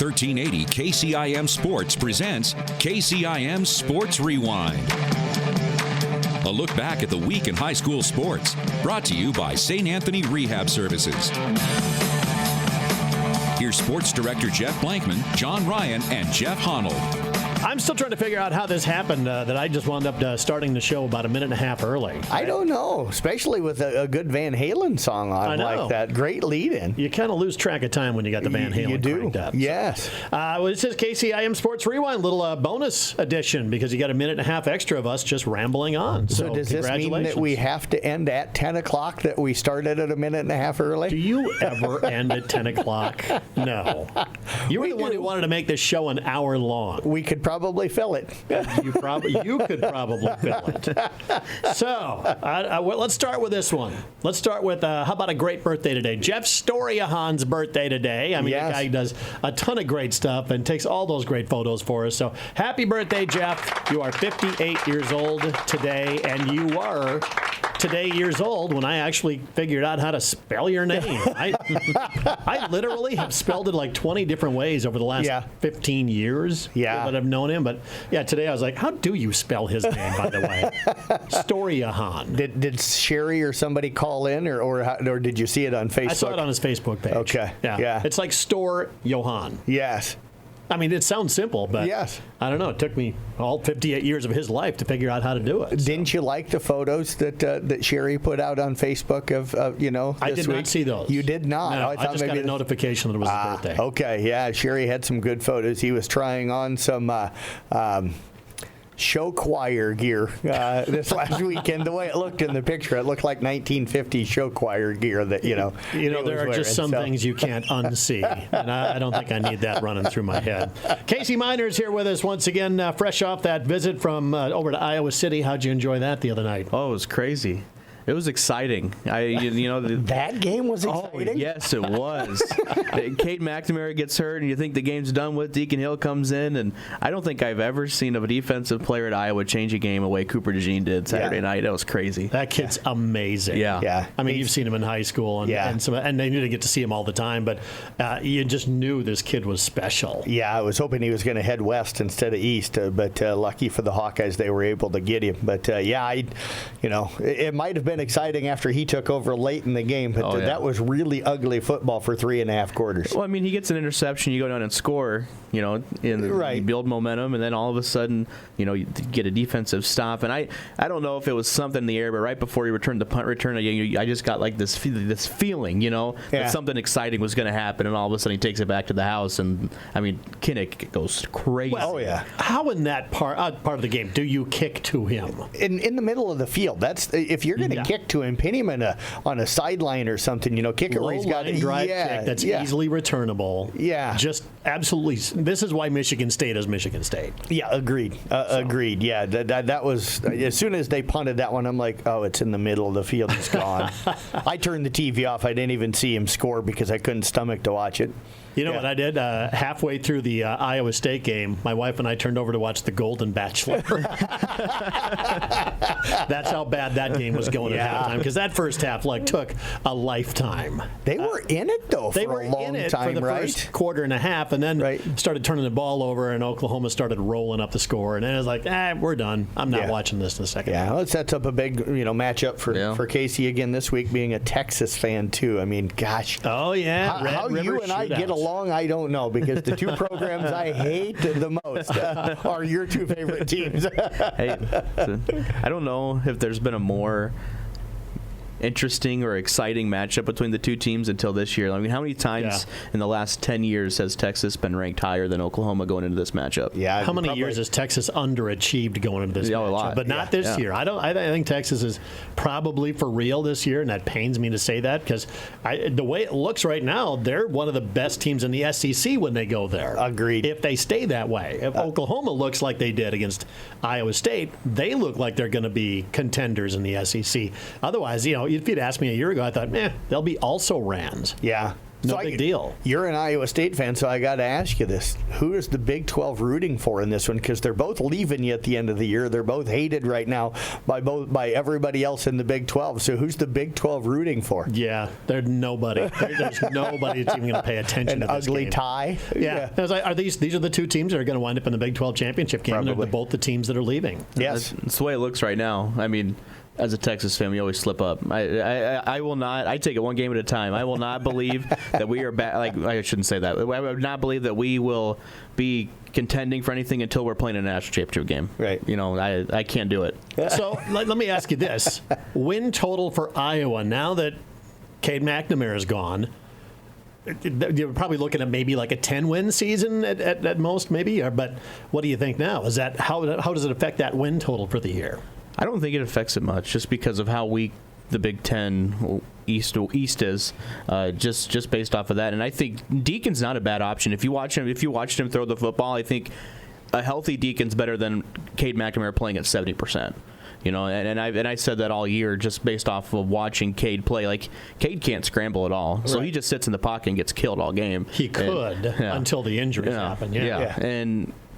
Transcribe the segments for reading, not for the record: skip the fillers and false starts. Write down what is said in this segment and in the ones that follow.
1380 KCIM Sports presents KCIM Sports Rewind. A look back at the week in high school sports. Brought to you by St. Anthony Rehab Services. Here's Sports Director Jeff Blankman, John Ryan, and Jeff Honnold. I'm still trying to figure out how this happened, that I just wound up starting the show about a minute and a half early. I don't know, especially with a good Van Halen song on like that. Great lead-in. You kind of lose track of time when you got the Van Halen cranked up. Yes. Well, it says KCIM Sports Rewind, little bonus edition, because you got a minute and a half extra of us just rambling on. So does this mean that we have to end at 10 o'clock, that we started at a minute and a half early? Do you ever end at 10 o'clock? No. You were the one who wanted to make this show an hour long. We could probably fill it. You could probably fill it. So, let's start with this one. Let's start with, how about a great birthday today? Jeff Storiahan's birthday today. I mean, the guy does a ton of great stuff and takes all those great photos for us. So, happy birthday, Jeff. You are 58 years old today, and you were today years old when I actually figured out how to spell your name. I literally have spelled it like 20 different ways over the last 15 ye's that I've known him. But today I was like, how do you spell his name, by the way? Storiahan. Did Sherry or somebody call in, or did you see it on Facebook? I saw it on his Facebook page. Okay. Yeah. It's like Store Johan. Yes. I mean, it sounds simple, but I don't know. It took me all 58 years of his life to figure out how to do it. Didn't you like the photos that Sherry put out on Facebook of I did not see those. You did not? No, I just got a notification that it was his birthday. Okay, yeah. Sherry had some good photos. He was trying on some show choir gear this last weekend. The way it looked in the picture, it looked like 1950s show choir gear that, there are just some things you can't unsee, and I don't think I need that running through my head. Casey Miner's here with us once again, fresh off that visit from over to Iowa City. How'd you enjoy that the other night? Oh, it was crazy. It was exciting. That game was exciting? Oh, yes, it was. Cade McNamara gets hurt, and you think the game's done with. Deacon Hill comes in, and I don't think I've ever seen a defensive player at Iowa change a game the way Cooper DeJean did Saturday night. That was crazy. That kid's amazing. Yeah. I mean, you've seen him in high school, and they knew to get to see him all the time, but you just knew this kid was special. Yeah, I was hoping he was going to head west instead of east, but lucky for the Hawkeyes, they were able to get him. But, it might have been exciting after he took over late in the game, but that was really ugly football for 3.5 quarters. Well, I mean, he gets an interception, you go down and score, you build momentum, and then all of a sudden, you get a defensive stop. And I don't know if it was something in the air, but right before he returned the punt return, I just got like this feeling, that something exciting was going to happen, and all of a sudden he takes it back to the house, and I mean, Kinnick goes crazy. Well, how in that part of the game do you kick to him? In the middle of the field. That's if you're going to kick to him, pin him on a sideline or something. Kick it where he's got a drive kick that's easily returnable. Yeah, just absolutely. This is why Michigan State is Michigan State. Yeah, agreed. Agreed. Yeah, that was as soon as they punted that one, I'm like, oh, it's in the middle of the field. It's gone. I turned the TV off. I didn't even see him score because I couldn't stomach to watch it. You know what I did? Halfway through the Iowa State game, my wife and I turned over to watch The Golden Bachelor. That's how bad that game was going at halftime, because that first half took a lifetime. They were in it, though, for a long time, for the first quarter and a half, and then started turning the ball over, and Oklahoma started rolling up the score. And then it was like, we're done. I'm not watching this in a second. Yeah, well, it sets up a big matchup for Casey again this week, being a Texas fan, too. I mean, gosh. Oh, yeah. How you and I get along, I don't know, because the two programs I hate the most are your two favorite teams. Hey, I don't know if there's been a more interesting or exciting matchup between the two teams until this year. I mean, how many times in the last 10 years has Texas been ranked higher than Oklahoma going into this matchup? Yeah. How many years has Texas underachieved going into this matchup? A lot. But not this year. I think Texas is probably for real this year, and that pains me to say that, because the way it looks right now, they're one of the best teams in the SEC when they go there. Agreed. If they stay that way. If Oklahoma looks like they did against Iowa State, they look like they're going to be contenders in the SEC. Otherwise, if you'd asked me a year ago, I thought, they'll be also Rans. Yeah. big deal. You're an Iowa State fan, so I got to ask you this. Who is the Big 12 rooting for in this one? Because they're both leaving you at the end of the year. They're both hated right now by everybody else in the Big 12. So who's the Big 12 rooting for? Yeah, there's nobody. There's nobody that's even going to pay attention to this ugly game. tie? Yeah. I was like, these are the two teams that are going to wind up in the Big 12 championship game. Probably. They're both the teams that are leaving. Yes. That's the way it looks right now. I mean, as a Texas fan, we always slip up. I will not. I take it one game at a time. I will not believe that we are back. Like, I shouldn't say that. I would not believe that we will be contending for anything until we're playing a national championship game. Right. You know, I can't do it. So let me ask you this: win total for Iowa now that Cade McNamara is gone. You're probably looking at maybe like a 10-win season at most, maybe. But what do you think now? Is that how does it affect that win total for the year? I don't think it affects it much, just because of how weak the Big Ten East is, just based off of that. And I think Deacon's not a bad option. If you watched him throw the football, I think a healthy Deacon's better than Cade McNamara playing at 70%. You know, and I said that all year just based off of watching Cade play. Like, Cade can't scramble at all, so he just sits in the pocket and gets killed all game. He could until the injuries happen. Yeah.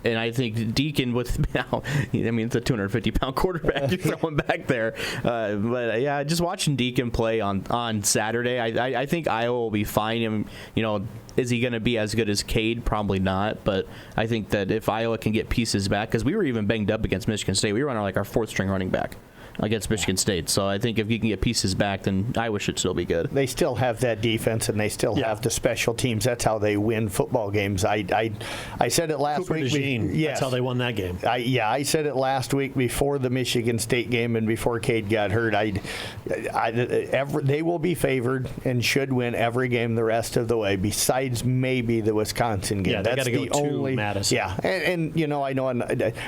And I think Deacon with now, I mean, it's a 250-pound quarterback you're throwing back there. But yeah, just watching Deacon play on Saturday, I think Iowa will be fine. You know, is he going to be as good as Cade? Probably not. But I think that if Iowa can get pieces back, because we were even banged up against Michigan State, we were on like our fourth-string running back against Michigan State. So I think if you can get pieces back, then Iowa should still be good. They still have that defense, and they still have the special teams. That's how they win football games. I said it last week. That's how they won that game. I said it last week before the Michigan State game and before Cade got hurt. They will be favored and should win every game the rest of the way, besides maybe the Wisconsin game. Yeah, they got to go to Madison. Yeah, and you know, I know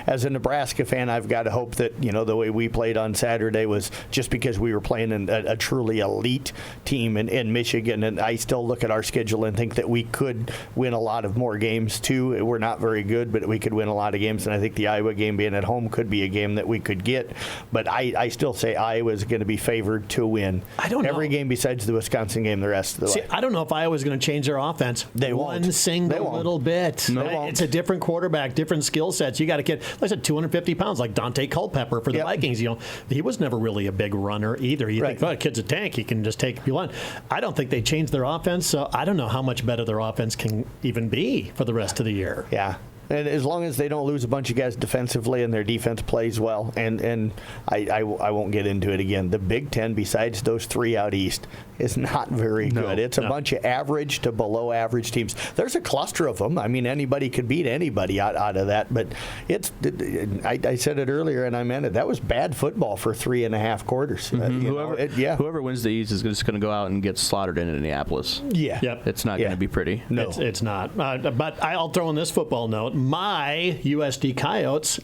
as a Nebraska fan, I've got to hope that, you know, the way we played on Saturday was just because we were playing a truly elite team in Michigan, and I still look at our schedule and think that we could win a lot of more games too. We're not very good, but we could win a lot of games, and I think the Iowa game being at home could be a game that we could get. But I still say Iowa's going to be favored to win. I don't know. Every game besides the Wisconsin game the rest of the way. I don't know if Iowa's going to change their offense. They won't. One single little bit. No, they won't. It's a different quarterback, different skill sets. You got a kid, like I said, 250 pounds, like Dante Culpepper for the Vikings. You know, he was never really a big runner either. You think, the kid's a tank. He can just take if you want. I don't think they changed their offense, so I don't know how much better their offense can even be for the rest of the year. Yeah. And as long as they don't lose a bunch of guys defensively and their defense plays well, and I won't get into it again, the Big Ten, besides those three out east, is not very good. It's a bunch of average to below average teams. There's a cluster of them. I mean, anybody could beat anybody out of that, but I said it earlier, and I meant it. That was bad football for 3.5 quarters. Mm-hmm. Whoever wins the East is just going to go out and get slaughtered in Indianapolis. Yeah. Yep. It's not going to be pretty. No. It's not. But I'll throw in this football note. My USD Coyotes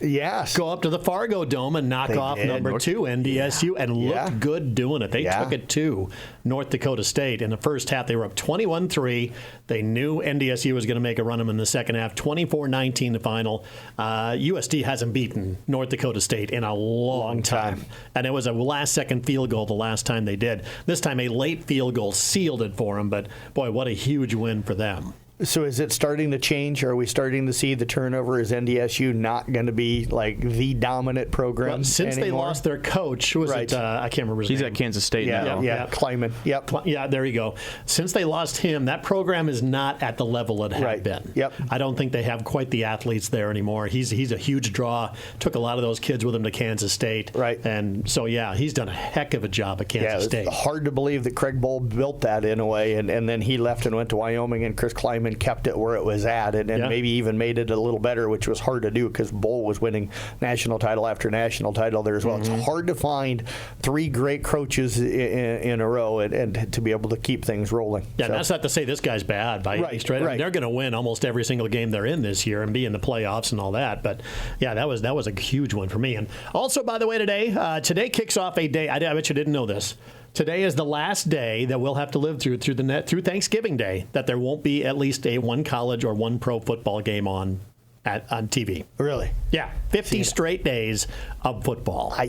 go up to the Fargo Dome and knock off number 2 NDSU and looked good doing it. They took it to North Dakota State. In the first half, they were up 21-3. They knew NDSU was going to make a run of them in the second half. 24-19 the final. USD hasn't beaten North Dakota State in a long time. And it was a last-second field goal the last time they did. This time, a late field goal sealed it for them. But, boy, what a huge win for them. So is it starting to change? Are we starting to see the turnover? Is NDSU not going to be like the dominant program since anymore? They lost their coach? Who was it? I can't remember his name. He's at Kansas State now. Yeah, Kleiman. Yep. Yeah, there you go. Since they lost him, that program is not at the level it had been. Yep. I don't think they have quite the athletes there anymore. He's a huge draw. Took a lot of those kids with him to Kansas State. Right. And so, he's done a heck of a job at Kansas State. It's hard to believe that Craig Bowl built that in a way, and then he left and went to Wyoming, and Chris Kleiman kept it where it was at, and maybe even made it a little better, which was hard to do because Bowl was winning national title after national title there as well. Mm-hmm. It's hard to find 3 great coaches in a row and to be able to keep things rolling. Yeah, and that's not to say this guy's bad by any stretch. I mean, they're going to win almost every single game they're in this year and be in the playoffs and all that. But that was a huge one for me. And also, by the way, today kicks off a day. I bet you didn't know this. Today is the last day that we'll have to live through Thanksgiving Day that there won't be at least one college or one pro football game on TV. Really? Yeah, 50 straight days of football. I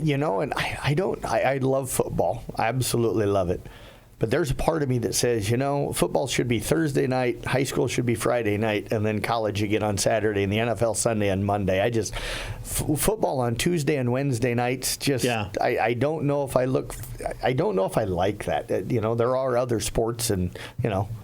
love football. I absolutely love it. But there's a part of me that says, football should be Thursday night, high school should be Friday night, and then college you get on Saturday, and the NFL Sunday and Monday. Football on Tuesday and Wednesday nights, I don't know if I like that. There are other sports, and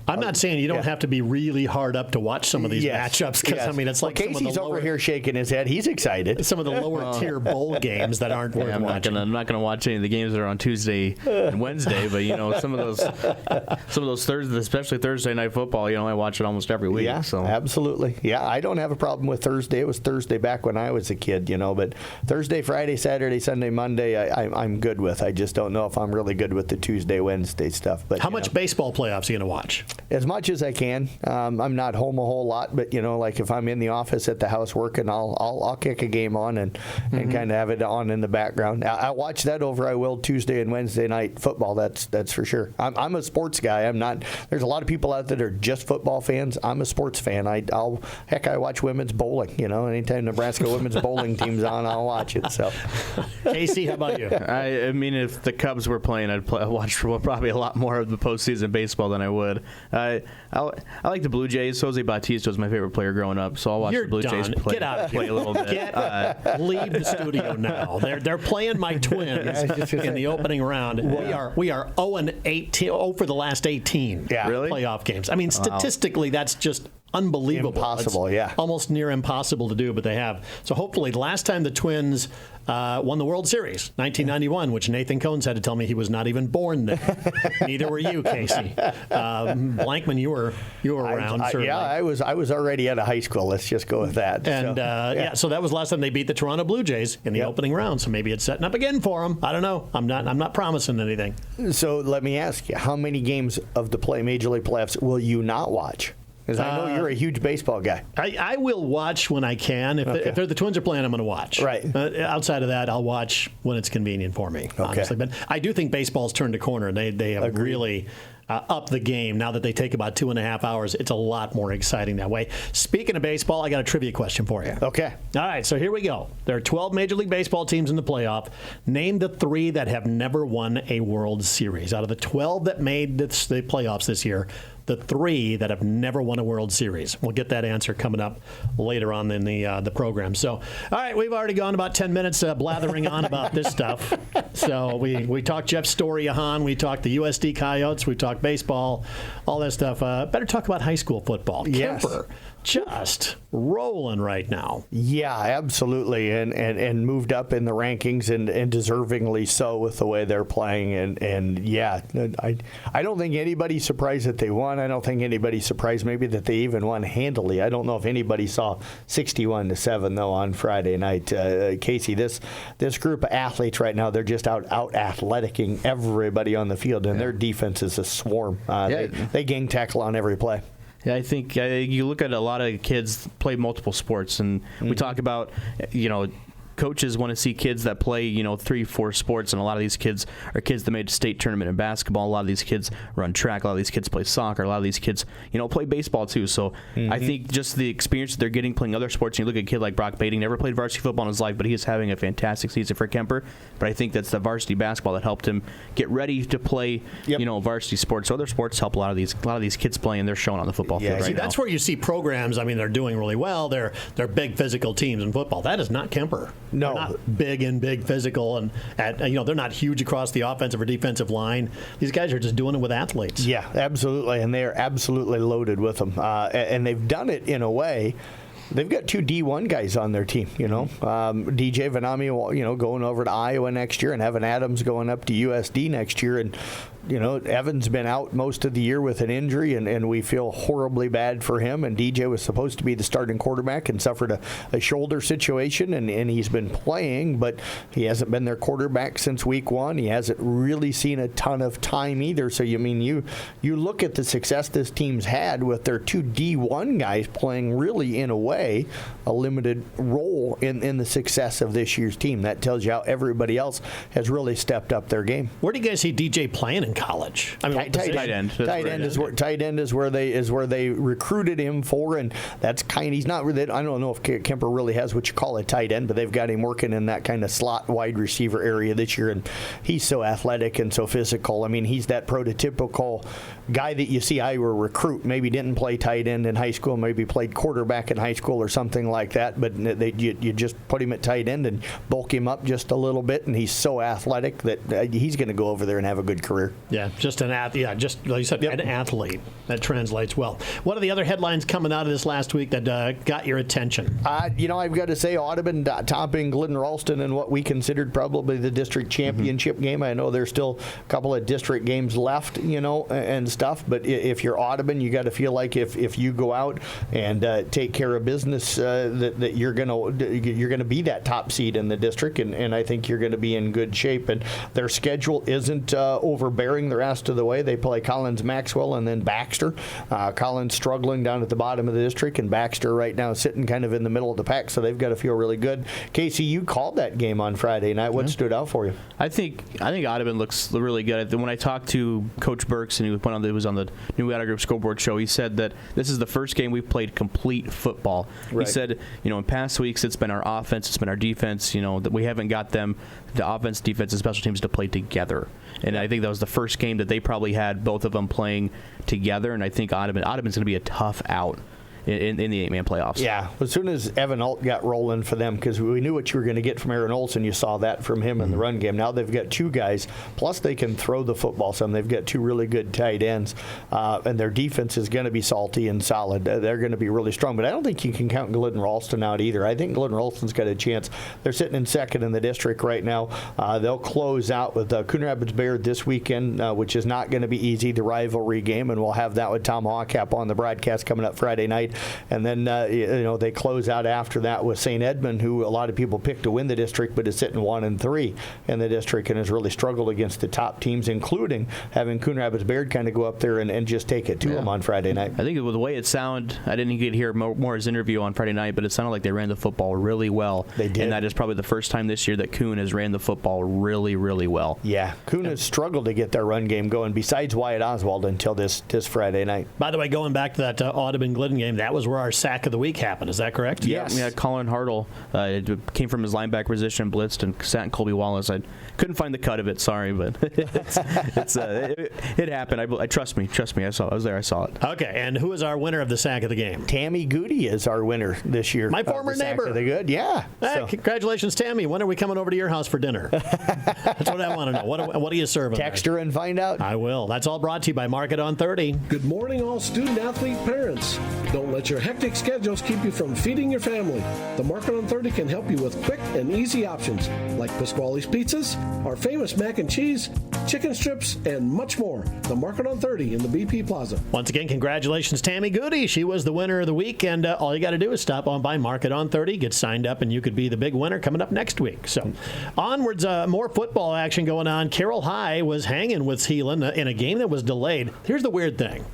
I'm not saying you don't have to be really hard up to watch some of these matchups, because it's like Casey's over here shaking his head. He's excited. Some of the lower tier bowl games that aren't worth watching. I'm not going to watch any of the games that are on Tuesday and Wednesday, but some of those Thursday, especially Thursday night football, I watch it almost every week. Yeah, so. Absolutely. Yeah, I don't have a problem with Thursday. It was Thursday back when I was a kid, but Thursday, Friday, Saturday, Sunday, Monday, I'm good with. I just don't know if I'm really good with the Tuesday, Wednesday stuff. But how much baseball playoffs are you going to watch? As much as I can. I'm not home a whole lot, but like if I'm in the office at the house working, I'll kick a game on and kind of have it on in the background. I watch that over I will Tuesday and Wednesday night football. That's for sure. I'm a sports guy. I'm not. There's a lot of people out there that are just football fans. I'm a sports fan. I watch women's bowling. Anytime Nebraska women's bowling team's on, I'll watch it. So, Casey, how about you? I mean, if the Cubs were playing, I'd watch probably a lot more of the postseason baseball than I would. I like the Blue Jays. Jose Bautista was my favorite player growing up, so I'll watch the Blue Jays play. Get out of here. Play a little bit. Leave the studio now. They're playing my Twins in the opening round. We are 0-18, 0 for the last 18 playoff games. I mean, statistically, that's just unbelievable. Impossible, almost near impossible to do, but they have. So hopefully, last time the Twins won the World Series, 1991, which Nathan Cohns had to tell me he was not even born then. Neither were you, Casey. Blankman, you were around. Certainly. I was already out of high school. Let's just go with that. And so that was last time they beat the Toronto Blue Jays in the opening round. So maybe it's setting up again for them. I don't know. I'm not promising anything. So let me ask you, how many games of the Major League playoffs will you not watch? Because I know you're a huge baseball guy. I will watch when I can. If the Twins are playing, I'm going to watch. Right. Outside of that, I'll watch when it's convenient for me, honestly. But I do think baseball's turned a corner. They have really up the game. Now that they take about 2.5 hours, it's a lot more exciting that way. Speaking of baseball, I got a trivia question for you. Okay. All right, so here we go. There are 12 Major League Baseball teams in the playoff. Name the 3 that have never won a World Series. Out of the 12 that made the playoffs this year, the 3 that have never won a World Series. We'll get that answer coming up later on in the program. So, all right, we've already gone about 10 minutes blathering on about this stuff. So we talked Jeff Story-Ahan, we talked the USD Coyotes, we talked baseball, all that stuff. Better talk about high school football. Yes. Kemper just rolling right now. Yeah, absolutely, and moved up in the rankings and deservingly so with the way they're playing. And I don't think anybody's surprised that they won. I don't think anybody's surprised maybe that they even won handily. I don't know if anybody saw 61-7 though on Friday night. Casey, this group of athletes right now, they're just out athleticing everybody on the field, and their defense is a swarm. They gang tackle on every play. Yeah, I think you look at a lot of kids play multiple sports, and we talk about, coaches want to see kids that play, 3-4 sports, and a lot of these kids are kids that made a state tournament in basketball. A lot of these kids run track. A lot of these kids play soccer. A lot of these kids, play baseball too. So I think just the experience that they're getting playing other sports. You look at a kid like Brock Bading, never played varsity football in his life, but he is having a fantastic season for Kemper. But I think that's the varsity basketball that helped him get ready to play, varsity sports. So other sports help a lot of these kids play, and they're showing on the football field right now. That's where you see programs. I mean, they're doing really well. They're big physical teams in football. That is not Kemper. No. They're not big physical, and they're not huge across the offensive or defensive line. These guys are just doing it with athletes. Yeah, absolutely, and they are absolutely loaded with them, and they've done it in a way. They've got 2 D1 guys on their team, DJ Vanami, going over to Iowa next year, and Evan Adams going up to USD next year, and Evan's been out most of the year with an injury, and we feel horribly bad for him. And DJ was supposed to be the starting quarterback and suffered a shoulder situation, and he's been playing, but he hasn't been their quarterback since week 1. He hasn't really seen a ton of time either. So, you look at the success this team's had with their 2 D1 guys playing really, in a way, a limited role in the success of this year's team. That tells you how everybody else has really stepped up their game. Where do you guys see DJ playing in college? I mean, tight end. Tight end is where they recruited him for, and that's he's not really. I don't know if Kemper really has what you call a tight end, but they've got him working in that kind of slot wide receiver area this year, and he's so athletic and so physical. I mean, he's that prototypical guy that you see Iowa recruit. Maybe didn't play tight end in high school, maybe played quarterback in high school or something like that, but you just put him at tight end and bulk him up just a little bit, and he's so athletic that he's going to go over there and have a good career. Yeah, just an athlete. Yeah, just like you said, an athlete. That translates well. What are the other headlines coming out of this last week that got your attention? I've got to say Audubon topping Glidden Ralston in what we considered probably the district championship game. I know there's still a couple of district games left, and stuff, but if you're Audubon, you got to feel like if you go out and take care of business, that you're gonna be that top seed in the district, and I think you're going to be in good shape. And their schedule isn't overbearing the rest of the way. They play Collins, Maxwell, and then Baxter. Collins struggling down at the bottom of the district, and Baxter right now sitting kind of in the middle of the pack, so they've got to feel really good. Casey, you called that game on Friday night. What stood out for you? I think Audubon looks really good. When I talked to Coach Burks, and he was on the New Adder Group Scoreboard show, he said that this is the first game we've played complete football. Right. He said, in past weeks it's been our offense, it's been our defense, that we haven't got them, the offense, defense, and special teams to play together. And I think that was the first game that they probably had both of them playing together, and I think Audubon's going to be a tough out in the 8-man playoffs. Yeah, as soon as Evan Alt got rolling for them, because we knew what you were going to get from Aaron Olson, you saw that from him in the run game. Now they've got two guys, plus they can throw the football some. They've got two really good tight ends, and their defense is going to be salty and solid. They're going to be really strong, but I don't think you can count Glidden Ralston out either. I think Glidden Ralston's got a chance. They're sitting in second in the district right now. They'll close out with Coon Rapids Bayard this weekend, which is not going to be easy, the rivalry game, and we'll have that with Tom Hawkap on the broadcast coming up Friday night. And then, they close out after that with St. Edmund, who a lot of people picked to win the district, but is sitting 1-3 in the district and has really struggled against the top teams, including having Coon Rapids Bayard kind of go up there and just take it to them on Friday night. I think with the way it sounded, I didn't get to hear Moore's interview on Friday night, but it sounded like they ran the football really well. They did. And that is probably the first time this year that Coon has ran the football really, really well. Yeah, Coon has struggled to get their run game going, besides Wyatt Oswald, until this Friday night. By the way, going back to that Audubon-Glidden game, that was where our sack of the week happened. Is that correct? Yes. Yeah, Colin Hartle came from his linebacker position, blitzed, and sat in Colby Wallace. I couldn't find the cut of it, sorry, but it happened. Trust me, I was there, I saw it. Okay, and who is our winner of the sack of the game? Tammy Goody is our winner this year. My former neighbor. Good, yeah. Hey, congratulations, Tammy. When are we coming over to your house for dinner? That's what I want to know. What are you serving? Text her and find out. I will. That's all brought to you by Market on 30. Good morning, all student-athlete parents. Don't let your hectic schedules keep you from feeding your family. The Market on 30 can help you with quick and easy options like Pasquale's Pizzas, our famous mac and cheese, chicken strips, and much more. The Market on 30 in the BP Plaza. Once again, congratulations, Tammy Goody. She was the winner of the week, and all you got to do is stop on by Market on 30, get signed up, and you could be the big winner coming up next week. So onwards, more football action going on. Carroll High was hanging with Heelan in a game that was delayed. Here's the weird thing.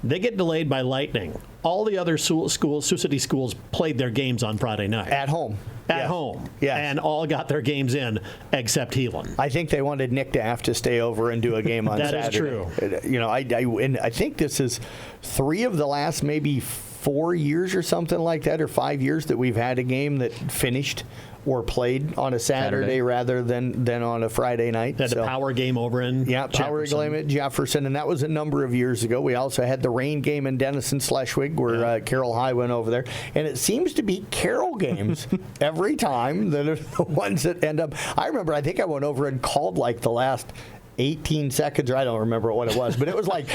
They get delayed by lightning. All the other Sioux City schools played their games on Friday night. At home. At home. Yes. And all got their games in except Heelan. I think they wanted Nick to have to stay over and do a game on that Saturday. That is true. I think this is 3 of the last maybe 4 years or something like that, or 5 years that we've had a game that finished or played on a Saturday rather than on a Friday night. Had a power game over in power game at Jefferson, and that was a number of years ago. We also had the rain game in Denison/Schleswig where Carroll High went over there, and it seems to be Carroll games every time that are the ones that end up. I think I went over and called like the last 18 seconds, or I don't remember what it was, but it was like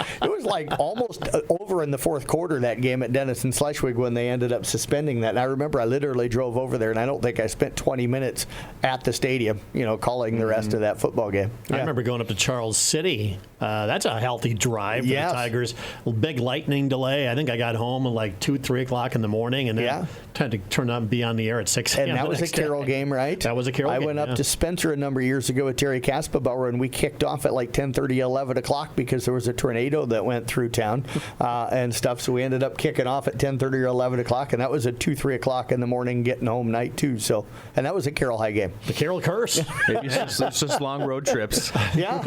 almost over in the fourth quarter, that game at Denison/Schleswig, when they ended up suspending that. And I remember I literally drove over there, and I don't think I spent 20 minutes at the stadium, calling the rest of that football game. I remember going up to Charles City. That's a healthy drive for the Tigers. Big lightning delay. I think I got home at like 2, 3 o'clock in the morning, and then had to turn on and be on the air at 6 a.m. And that was a Carroll game, right? That was a Carroll game. I went up to Spencer a number of years ago with Terry Kaspabauer, and we kicked off off at like 10:30, 11 o'clock because there was a tornado that went through town and stuff. So we ended up kicking off at 10:30 or 11 o'clock, and that was at 2, 3 o'clock in the morning, getting home night too. So, and that was a Carroll High game. The Carroll curse. It's just long road trips. Yeah.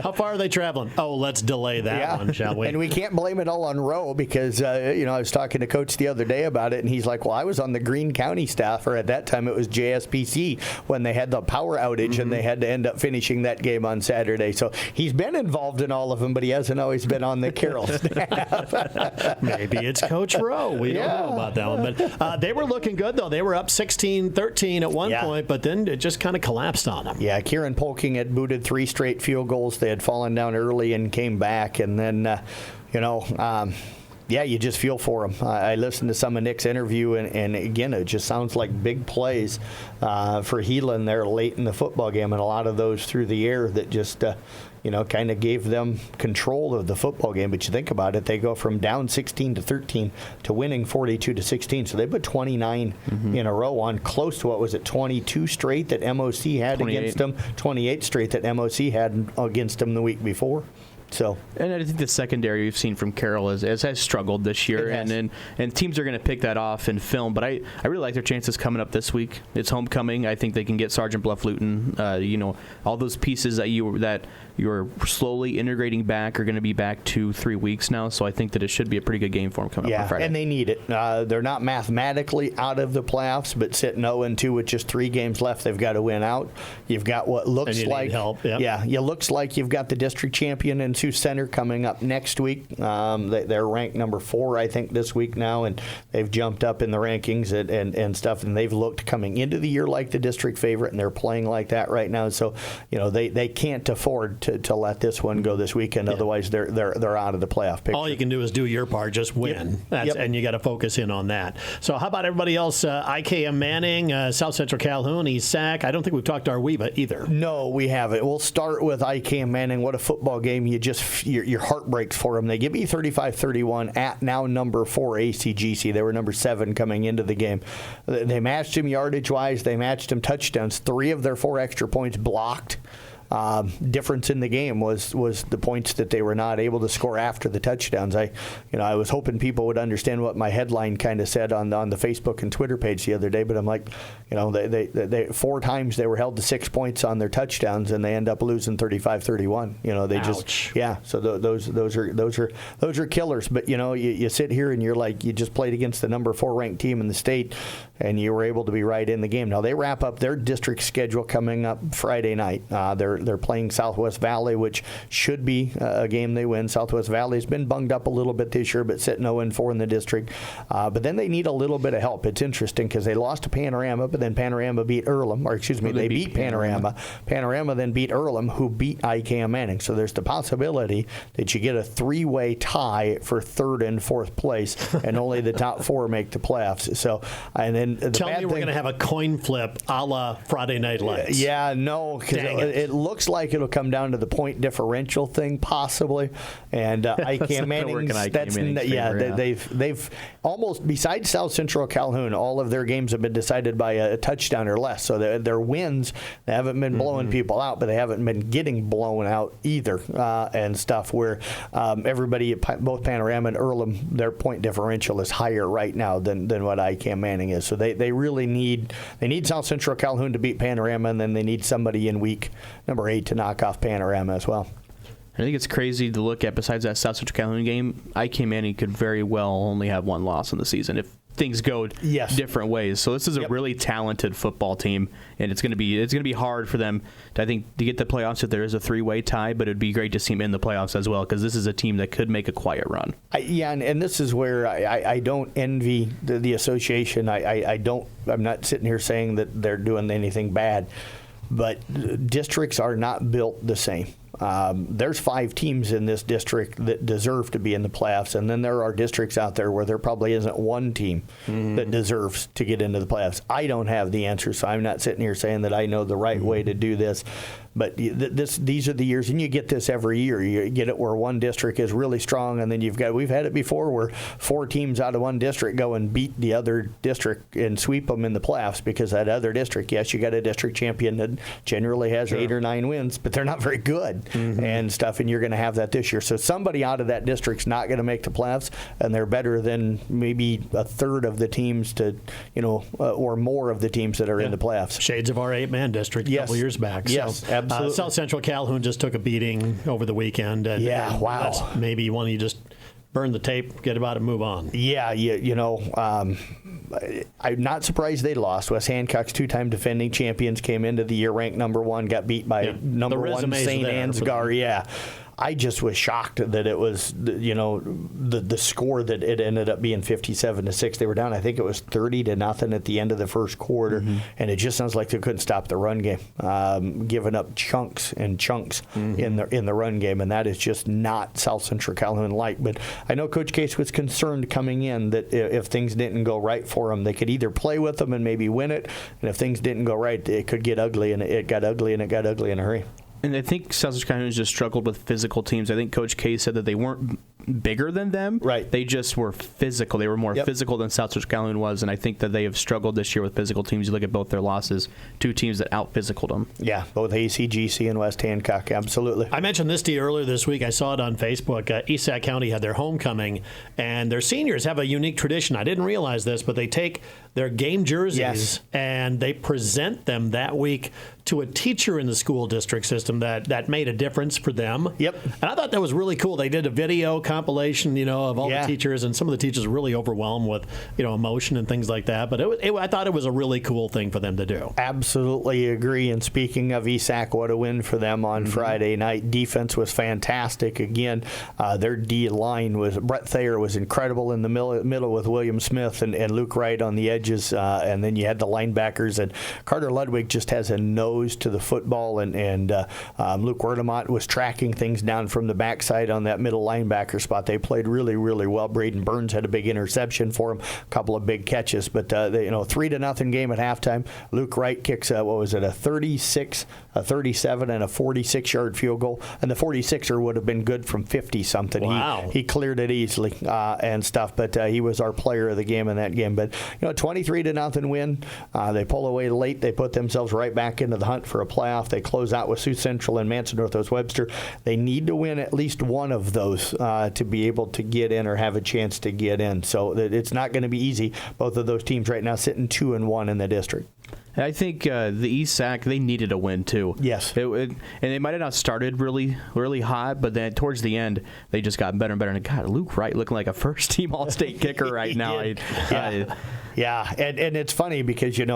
How far are they traveling? Oh, let's delay that one, shall we? And we can't blame it all on Rowe because, I was talking to Coach the other day about it, and he's like, well, I was on the Greene County staff, or at that time it was JSPC, when they had the power outage and they had to end up finishing that game on Saturday. So he's been involved in all of them, but he hasn't always been on the Carroll staff. Maybe it's Coach Rowe. We don't know about that one. But they were looking good, though. They were up 16-13 at one point, but then it just kind of collapsed on them. Yeah, Kieran Polking had booted 3 straight field goals. They had fallen down early and came back, and then, you just feel for him. I listened to some of Nick's interview, and again, it just sounds like big plays for Heelan there late in the football game, and a lot of those through the air that just kind of gave them control of the football game. But you think about it, they go from down 16-13 to winning 42-16. So they put 29 in a row on close to, 22 straight that MOC had 28. against them, 28 straight that MOC had against them the week before. So, and I think the secondary we've seen from Carroll has struggled this year, and teams are going to pick that off in film. But I really like their chances coming up this week. It's homecoming. I think they can get Sergeant Bluff Luton. All those pieces that you're slowly integrating back are going to be back 2-3 weeks now. So I think that it should be a pretty good game for them coming up on Friday. And they need it. They're not mathematically out of the playoffs, but sitting 0-2 with just 3 games left, they've got to win out. You've got what looks like help. Yep. Yeah, it looks like you've got the district champion in Sioux Center coming up next week. They're ranked number 4, I think, this week now, and they've jumped up in the rankings and stuff. And they've looked coming into the year like the district favorite, and they're playing like that right now. So they can't afford to let this one go this weekend. Otherwise, they're out of the playoff picture. All you can do is do your part, just win. And you got to focus in on that. So how about everybody else? IKM Manning, South Central Calhoun, East Sac. I don't think we've talked to our Weeba either. No, we haven't. We'll start with IKM Manning. What a football game. Your heart breaks for them. They give you 35-31 at now number 4 ACGC. They were number 7 coming into the game. They matched him yardage-wise. They matched him touchdowns. 3 of their 4 extra points blocked. Difference in the game was the points that they were not able to score after the touchdowns. I was hoping people would understand what my headline kind of said on the Facebook and Twitter page the other day, but I'm like, they 4 times they were held to 6 points on their touchdowns, and they end up losing 35-31. They Ouch. So those are killers. But you sit here and you're like, you just played against the number 4 ranked team in the state, and you were able to be right in the game. Now they wrap up their district schedule coming up Friday night. They're playing Southwest Valley, which should be a game they win. Southwest Valley's been bunged up a little bit this year, but sitting 0-4 in the district. But then they need a little bit of help. It's interesting because they lost to Panorama, but then Panorama beat Earlham, they beat Panorama. Panorama then beat Earlham, who beat IKM Manning. So there's the possibility that you get a 3-way tie for 3rd and 4th place, and only the top 4 make the playoffs. So, and then tell me we're going to have a coin flip a la Friday Night Lights. Yeah, no, because it looks like it'll come down to the point differential thing possibly, and IKM Manning. They've almost, besides South Central Calhoun, all of their games have been decided by a touchdown or less. So their wins, they haven't been blowing people out, but they haven't been getting blown out either, and stuff where everybody, both Panorama and Earlham, their point differential is higher right now than what IKM Manning is. So they really need South Central Calhoun to beat Panorama, and then they need somebody in week number 8 to knock off Panorama as well. I think it's crazy to look at. Besides that South Central Calhoun game, IKM Manning could very well only have 1 loss in the season if things go different ways. So this is a really talented football team, and it's going to be hard for them to get the playoffs if there is a 3-way tie. But it'd be great to see them in the playoffs as well, because this is a team that could make a quiet run. And this is where I don't envy the association. I'm not sitting here saying that they're doing anything bad, but districts are not built the same. There's 5 teams in this district that deserve to be in the playoffs, and then there are districts out there where there probably isn't 1 team that deserves to get into the playoffs. I don't have the answer, so I'm not sitting here saying that I know the right way to do this. But these are the years, and you get this every year. You get it where one district is really strong, and then we've had it before where 4 teams out of one district go and beat the other district and sweep them in the playoffs because that other district, yes, you got a district champion that generally has 8 or 9 wins, but they're not very good and stuff, and you're going to have that this year. So somebody out of that district's not going to make the playoffs, and they're better than maybe a third of the teams or more of the teams that are in the playoffs. Shades of our 8-man district a couple years back. Yes, absolutely. South Central Calhoun just took a beting over the weekend. And wow. That's maybe one you just burn the tape, get about it, move on. Yeah, I'm not surprised they lost. West Hancock's 2-time defending champions came into the year ranked number 1, got beat by number 1 St. Ansgar. Yeah. I just was shocked that it was, the score that it ended up being 57-6. They were down, I think it was 30-0 at the end of the first quarter, and it just sounds like they couldn't stop the run game, giving up chunks and chunks in the run game, and that is just not South Central Calhoun like. But I know Coach Case was concerned coming in that if things didn't go right for them, they could either play with them and maybe win it, and if things didn't go right, it could get ugly, and it got ugly, and it got ugly in a hurry. And I think South Central Calhoun just struggled with physical teams. I think Coach K said that they weren't bigger than them. Right. They just were physical. They were more physical than South Central Calhoun was, and I think that they have struggled this year with physical teams. You look at both their losses, 2 teams that out-physicaled them. Yeah, both ACGC and West Hancock, absolutely. I mentioned this to you earlier this week. I saw it on Facebook. East Sac County had their homecoming, and their seniors have a unique tradition. I didn't realize this, but they take their game jerseys and they present them that week to a teacher in the school district system that made a difference for them. Yep. And I thought that was really cool. They did a video compilation, of all the teachers, and some of the teachers were really overwhelmed with, emotion and things like that. But I thought it was a really cool thing for them to do. Absolutely agree. And speaking of ESAC, what a win for them on Friday night. Defense was fantastic. Again, their D line was, Brett Thayer was incredible in the middle with William Smith and Luke Wright on the edges. And then you had the linebackers, and Carter Ludwig just has a nose to the football, and Luke Werdemont was tracking things down from the backside on that middle linebacker spot. They played really, really well. Braden Burns had a big interception for him, a couple of big catches, but 3-0 game at halftime. Luke Wright kicks a 36, a 37, and a 46-yard field goal, and the 46er would have been good from 50-something. Wow. He cleared it easily and stuff, but he was our player of the game in that game. But 23-0 win. They pull away late. They put themselves right back into the hunt for a playoff. They close out with Sioux Central and Manson Northwest Webster. They need to win at least one of those to be able to get in or have a chance to get in. So it's not going to be easy. Both of those teams right now sitting 2-1 in the district. I think the ESAC, they needed a win too. Yes. And they might have not started really, really hot, but then towards the end, they just got better and better. And God, Luke Wright looking like a first-team All-State kicker right now. Yeah, and it's funny because, Coach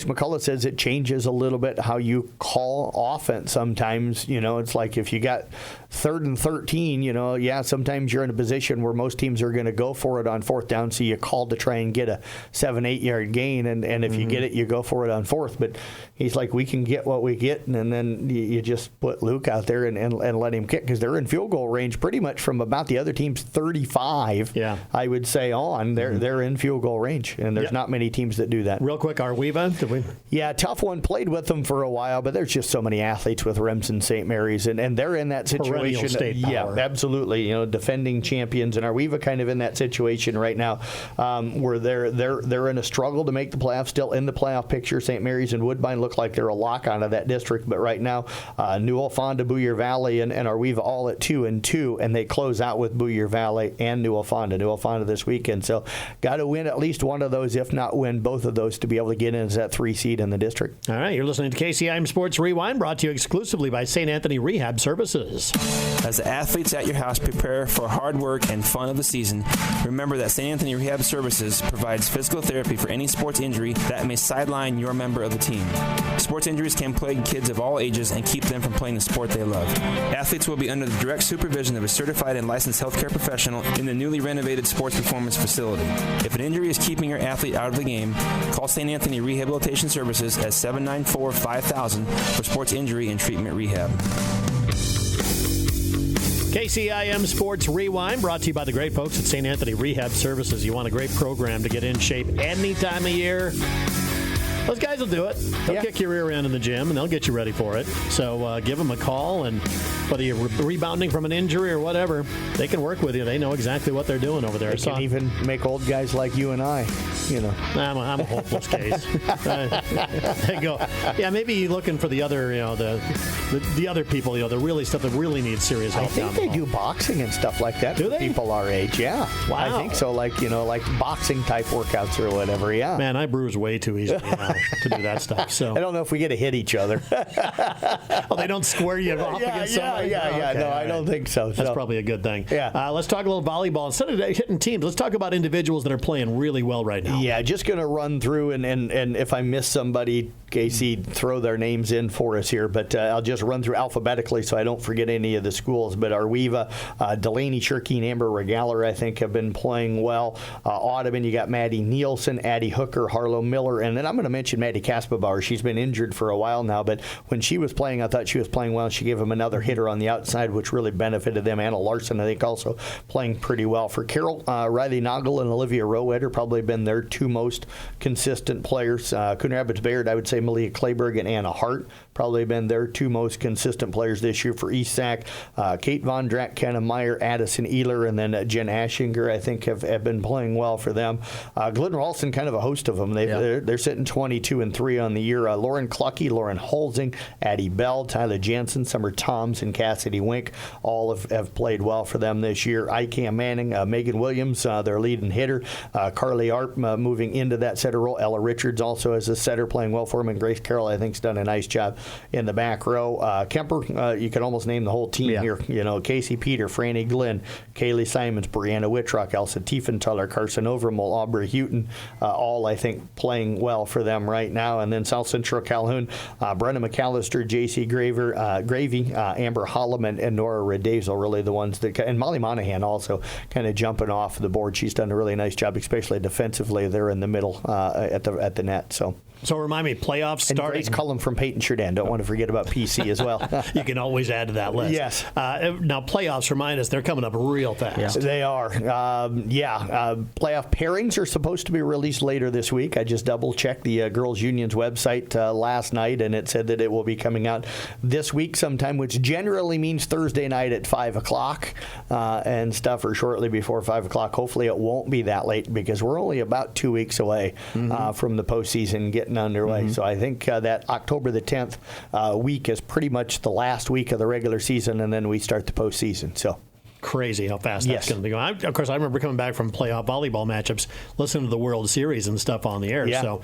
McCullough says it changes a little bit how you call offense sometimes. It's like if you got 3rd and 13, sometimes you're in a position where most teams are going to go for it on 4th down, so you call to try and get a 7-8 yard gain, and if you get it, you go for it on 4th. But he's like, we can get what we get, and then you just put Luke out there and let him kick, because they're in field goal range pretty much from about the other team's 35, I would say, on. They're in field goal range, and there's not many teams that do that. Real quick, Arweva, Yeah, tough one. Played with them for a while, but there's just so many athletes with Remsen St. Mary's, and they're in that situation. State power. Yeah, absolutely. Defending champions, and Arweva kind of in that situation right now, where they're in a struggle to make the playoffs. Still in the playoff picture. St. Mary's and Woodbine look like they're a lock out of that district, but right now, Newell, Fonda, Boyer Valley, and Arweva all at 2-2, and they close out with Boyer Valley and Newell Fonda this weekend. So, got to win at least one of those, if not win both of those, to be able to get in as that 3 seed in the district. All right, you're listening to KCIM Sports Rewind, brought to you exclusively by St. Anthony Rehab Services. As the athletes at your house prepare for hard work and fun of the season, remember that St. Anthony Rehab Services provides physical therapy for any sports injury that may sideline your member of the team. Sports injuries can plague kids of all ages and keep them from playing the sport they love. Athletes will be under the direct supervision of a certified and licensed healthcare professional in the newly renovated sports performance facility. If an injury is keeping your athlete out of the game, call St. Anthony Rehabilitation Services at 794-5000 for sports injury and treatment rehab. KCIM Sports Rewind, brought to you by the great folks at St. Anthony Rehab Services. You want a great program to get in shape any time of year? Those guys will do it. They'll kick your rear end in the gym, and they'll get you ready for it. So give them a call, and whether you're rebounding from an injury or whatever, they can work with you. They know exactly what they're doing over there. They can even make old guys like you and I, I'm a hopeless case. They go, yeah, maybe looking for the other, the other people, the really stuff that really needs serious help. I think they do boxing and stuff like that. Do they? People our age, yeah. Wow. I think so, like boxing type workouts or whatever, yeah. Man, I bruise way too easily now to do that stuff. So I don't know if we get to hit each other. Oh, they don't square you off against somebody? Yeah. Okay, No, I don't think so. That's probably a good thing. Yeah. Let's talk a little volleyball. Instead of hitting teams, let's talk about individuals that are playing really well right now. Yeah, just going to run through, and if I miss somebody, Casey, throw their names in for us here, but I'll just run through alphabetically so I don't forget any of the schools. But Arweva, Delaney Shirkey, and Amber Regaler, I think, have been playing well. Audubon, you got Maddie Nielsen, Addie Hooker, Harlow Miller, and then I'm going to mention Maddie Kaspabauer. She's been injured for a while now, but when she was playing, I thought she was playing well. She gave them another hitter on the outside, which really benefited them. Anna Larson, I think, also playing pretty well. For Carol, Riley Noggle and Olivia Rowetter probably been their two most consistent players. Coon Rapids Bayard, I would say Malia Clayberg and Anna Hart probably been their two most consistent players this year. For East Sac, Kate Von Drack, Kenna Meyer, Addison Ehler, and then Jen Ashinger, I think, have been playing well for them. Glenn Ralston, kind of a host of them. They're sitting 22-3 on the year. Lauren Clucky, Lauren Holzing, Addie Bell, Tyler Jansen, Summer Toms, and Cassidy Wink all have played well for them this year. ICAM Manning, Megan Williams, their leading hitter. Carly Arp moving into that setter role. Ella Richards also as a setter playing well for them. And Grace Carroll, I think, has done a nice job in the back row. Kemper, you can almost name the whole team here. Casey Peter, Franny Glenn, Kaylee Simons, Brianna Whitrock, Elsa Tiefenthaler, Carson Overmole, Aubrey Houghton, all, I think, playing well for them right now. And then South Central Calhoun, Brenna McAllister, J.C. Gravy, Amber Holloman, and Nora Redazel, really the ones that, and Molly Monahan also kind of jumping off the board. She's done a really nice job, especially defensively there in the middle at the net. So remind me, playoffs starting. And Grace Cullum from Peyton Sheridan. Don't want to forget about PC as well. You can always add to that list. Yes. Now, playoffs, remind us, they're coming up real fast. Yeah. They are. Playoff pairings are supposed to be released later this week. I just double-checked the Girls Union's website last night, and it said that it will be coming out this week sometime, which generally means Thursday night at 5 o'clock and stuff, or shortly before 5 o'clock. Hopefully it won't be that late because we're only about 2 weeks away from the postseason getting underway. So I think that October the 10th week is pretty much the last week of the regular season, and then we start the postseason. So crazy how fast that's going to be going. Of course, I remember coming back from playoff volleyball matchups, listening to the World Series and stuff on the air. Yeah. So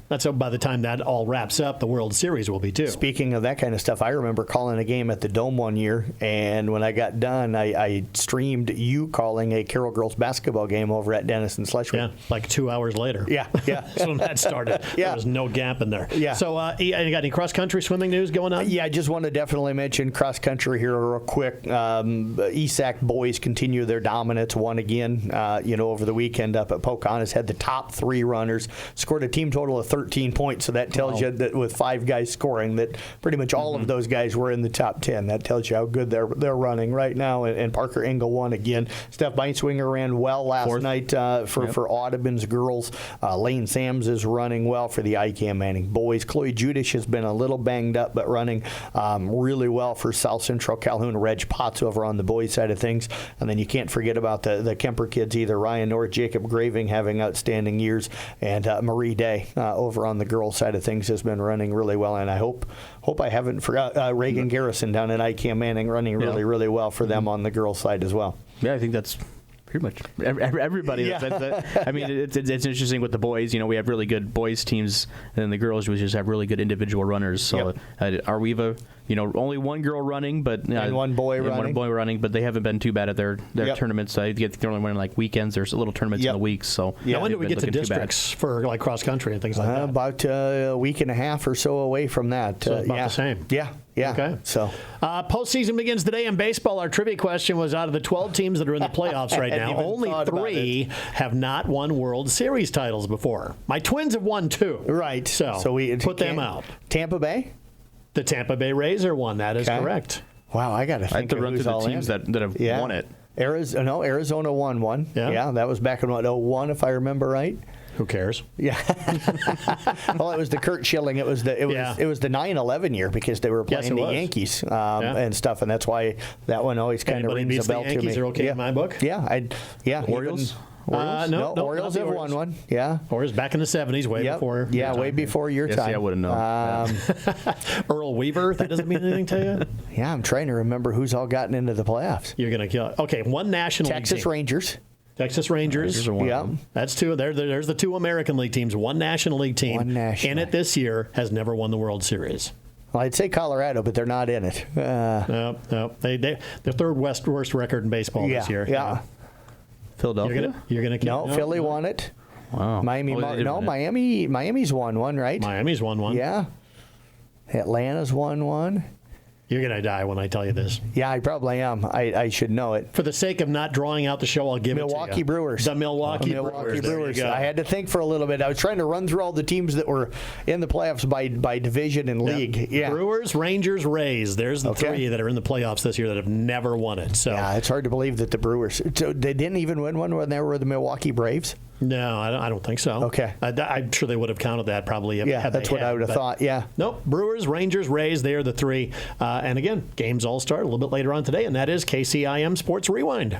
that's by the time that all wraps up, the World Series will be too. Speaking of that kind of stuff, I remember calling a game at the Dome one year, and when I got done, I streamed you calling a Carroll girls basketball game over at Denison Schleswig. Yeah, like 2 hours later. Yeah. That's when that started. There was no gap in there. Yeah. So you got any cross-country swimming news going on? Yeah, I just want to definitely mention cross-country here real quick. ESAC boys continue their dominance. Won again, over the weekend up at Pocahontas. Had the top three runners. Scored a team total of 13 points. So that tells you that with 5 guys scoring, that pretty much all of those guys were in the top 10. That tells you how good they're running right now. And Parker Engel won again. Steph Beinswinger ran well last night for Audubon's girls. Lane Sams is running well for the ICAM Manning boys. Chloe Judish has been a little banged up, but running really well for South Central Calhoun. Reg Potts over on the boys side of things. And then you can't forget about the Kemper kids either. Ryan North, Jacob Graving having outstanding years, and Marie Day over on the girls side of things has been running really well. And I hope I haven't forgot Reagan Garrison down at ICAM Manning running really well for them on the girls side as well. Yeah, I think that's pretty much everybody. Yeah. I mean, it's interesting with the boys. We have really good boys teams, and then the girls we just have really good individual runners. So Arweva, only one girl running, but and one boy running, but they haven't been too bad at their tournaments. I think they're only running like weekends. There's little tournaments in the weeks. So now when do we get to districts for like cross country and things like that? About a week and a half or so away from that. So about the same. Yeah. Okay. So postseason begins today in baseball. Our trivia question was: out of the 12 teams that are in the playoffs right now, only 3 have not won World Series titles before. My Twins have won 2. Right. So we put them out. Tampa Bay. The Tampa Bay Rays are one. That is correct. Wow, I got to think. I have to run through the teams that have won it. Arizona won one. Yeah, that was back in 2001, if I remember right. Who cares? Yeah. Well, it was the Kurt Schilling. It was the 9/11 year because they were playing the Yankees and stuff, and that's why that one always kind of rings a bell to me. Yankees are okay in my book. Yeah. Orioles. No, Orioles have won one. Yeah. Orioles back in the 70s, way before. Yeah, way before your time. Yeah, I wouldn't know. Earl Weaver, that doesn't mean anything to you? Yeah, I'm trying to remember who's all gotten into the playoffs. You're going to kill it. Okay, one National League Texas team. Rangers. Texas Rangers. Yeah. That's two. There's the two American League teams. One National League team in it this year has never won the World Series. Well, I'd say Colorado, but they're not in it. No. They're third worst record in baseball this year. Yeah. Philadelphia? You're going to keep. No, Philly won it. Wow. Miami's won one, right? Miami's won one. Yeah. Atlanta's won one. You're going to die when I tell you this. Yeah, I probably am. I should know it. For the sake of not drawing out the show, I'll give it to you. Milwaukee Brewers. The Milwaukee Brewers. I had to think for a little bit. I was trying to run through all the teams that were in the playoffs by division and league. Yeah. Brewers, Rangers, Rays. There's the three that are in the playoffs this year that have never won it. So yeah, it's hard to believe that the Brewers. So they didn't even win one when they were the Milwaukee Braves? No, I don't think so. Okay. I'm sure they would have counted that probably. That's what I would have thought. Yeah. Nope. Brewers, Rangers, Rays, they are the three. And again, games all start a little bit later on today, and that is KCIM Sports Rewind.